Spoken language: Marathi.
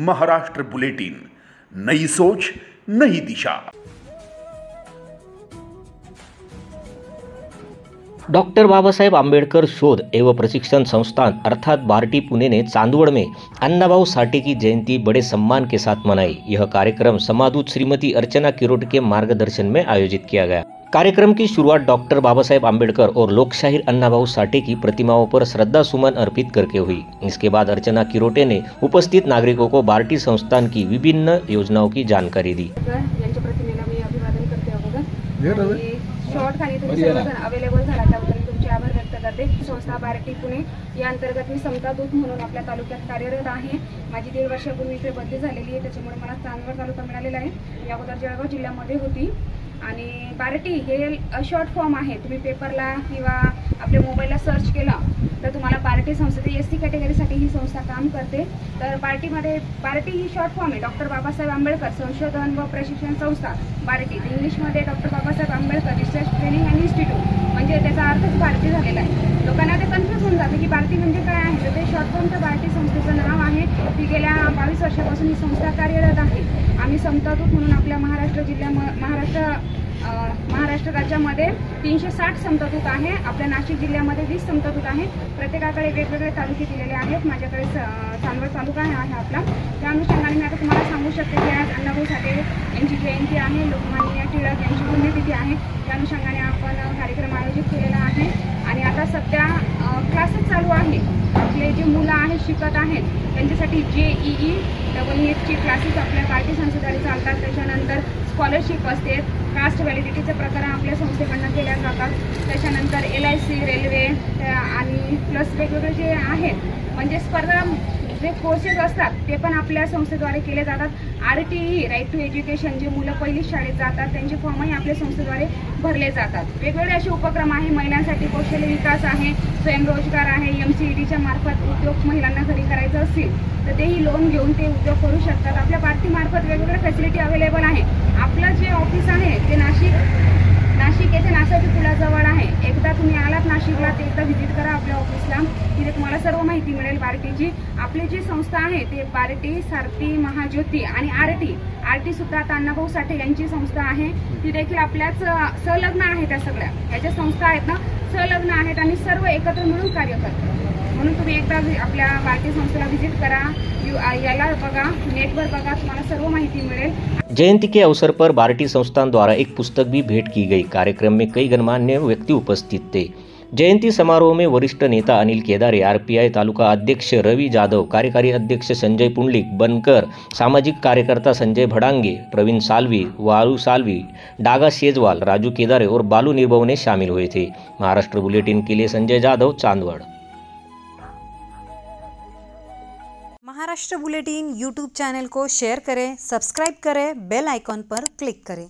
महाराष्ट्र बुलेटिन, नई सोच नई दिशा। डॉक्टर बाबासाहेब आम्बेडकर शोध एवं प्रशिक्षण संस्थान अर्थात बार्टी पुणे ने चांदवड़ में अन्नाभाऊ साठे की जयंती बड़े सम्मान के साथ मनाई। यह कार्यक्रम समादूत श्रीमती अर्चना किरोट के मार्गदर्शन में आयोजित किया गया। कार्यक्रम की शुरुआत डॉक्टर बाबासाहेब आम्बेडकर और लोकशाहीर अन्नाभाऊ साठे की प्रतिमाओं पर श्रद्धा सुमन अर्पित करके हुई। इसके बाद अर्चना किरोटे ने उपस्थित नागरिकों को बार्टी संस्थान की विभिन्न योजनाओं की जानकारी दी। शॉर्ट खाली तुम्ही सर्वजण अवेलेबल झाला त्याबद्दल तुमचे आभार व्यक्त करते। संस्था बार्टी पुणे या अंतर्गत मी समता दूत म्हणून आपल्या तालुक्यात कार्यरत आहे। माझी 1.5 वर्षापूर्वी इथे बदली झालेली आहे, त्याच्यामुळे मला चांदवड तालुका मिळालेला आहे। मी अगोदर जळगाव जिल्ह्यामध्ये होती आणि बार्टी हे शॉर्ट फॉर्म आहे। तुम्ही पेपरला किंवा आपल्या मोबाईलला सर्च केलं तर तुम्हाला बार्टी संस्था एससी कॅटेगरीसाठी ही संस्था काम करते। तर बार्टी ही शॉर्ट फॉर्म आहे डॉक्टर बाबासाहेब आंबेडकर संशोधन व प्रशिक्षण संस्था बार्टी। इंग्लिशमध्ये doctor Babasaheb Ambedkar research training and institute, म्हणजे त्याचा अर्थच बार्टी झालेला आहे। लोकांना ते कन्फ्यूज होऊन जाते की बार्टी म्हणजे काय आहे, तर ते शॉर्ट फॉर्मचं बार्टी संस्थेचं नाव आहे। ती गेल्या 22 वर्षापासून ही संस्था कार्यरत आहे। आम्ही समता दूत म्हणून आपल्या महाराष्ट्र राज्यामध्ये 360 समता दूत आहे। आपल्या नाशिक जिल्ह्यामध्ये 20 समता दूत आहे। प्रत्येकाकडे वेगवेगळे तालुके दिलेले आहेत। माझ्याकडे चांदवड तालुका आहे आपला। त्या अनुषंगाने मी आता तुम्हाला सांगू शकते की आज अन्नाभाऊ साठे यांची जयंती आहे, लोकमान्य टिळक यांची पुण्यतिथी आहे। त्या अनुषंगाने आपण कार्यक्रम आयोजित केलेला आहे आणि आता सध्या क्लासेस चालू आहे। आपले जे मुलं आहेत शिकत आहेत त्यांच्यासाठी JEE ची क्लासेस आपल्या बार्टी संस्थेद्वारे चालतात। त्याच्यानंतर स्कॉलरशिप असते, कास्ट व्हॅलिडिटीचे प्रकार आपल्या संस्थेकडून केल्या जातात। त्याच्यानंतर LIC रेल्वे आणि प्लस वेगवेगळे जे आहेत म्हणजे स्पर्धा जे कोर्सेस असतात ते पण आपल्या संस्थेद्वारे केले जातात। RTE राईट टू एज्युकेशन, जे मुलं पहिली शाळेत जातात त्यांचे फॉर्मही आपल्या संस्थेद्वारे भरले जातात। वेगवेगळे असे उपक्रम आहे। महिलांसाठी कौशल्य विकास आहे, स्वयंरोजगार आहे। MCEDच्या मार्फत उद्योग महिलांना जरी करायचं असेल तर तेही लोन घेऊन ते उद्योग करू शकतात। आपल्या बार्टी मार्फत वेगवेगळ्या फॅसिलिटी अवेलेबल आहे। आपलं जे ऑफिस आहे ते नाशिक येथे नासाची पुलाजवळ आहे। एकदा तुम्ही आलात नाशिकला ते एकदा व्हिजिट करा आपल्या ऑफिसला, तिथे तुम्हाला सर्व माहिती मिळेल बार्टीची। आपली जी संस्था आहे ते बार्टी, सारथी, महाज्योती आणि RT सुद्धा आता अन्नाभाऊ साठे यांची संस्था आहे। ती देखील आपल्याच संलग्न आहे। त्या सगळ्या याच्या संस्था आहेत ना संलग्न आहेत आणि सर्व एकत्र मिळून कार्य करतात। म्हणून तुम्ही एकदा आपल्या बार्टी संस्थेला व्हिजिट करा, याला बघा, नेटवर बघा, तुम्हाला सर्व माहिती मिळेल। जयंती के अवसर पर बार्टी संस्थान द्वारा एक पुस्तक भी भेंट की गई। कार्यक्रम में कई गणमान्य व्यक्ति उपस्थित थे। जयंती समारोह में वरिष्ठ नेता अनिल केदारे, RPI तालुका अध्यक्ष रवि जाधव, कार्यकारी अध्यक्ष संजय पुंडलिक, बनकर, सामाजिक कार्यकर्ता संजय भड़ांगे, प्रवीण सालवी, वालू सालवी, डागा शेजवाल, राजू केदारे और बालू निर्भव शामिल हुए थे। महाराष्ट्र बुलेटिन के लिए Sanjay Jadhav, Chandwad. Maharashtra bulletin YouTube channel को शेयर करें, सब्सक्राइब करें, बेल आइकॉन पर क्लिक करें।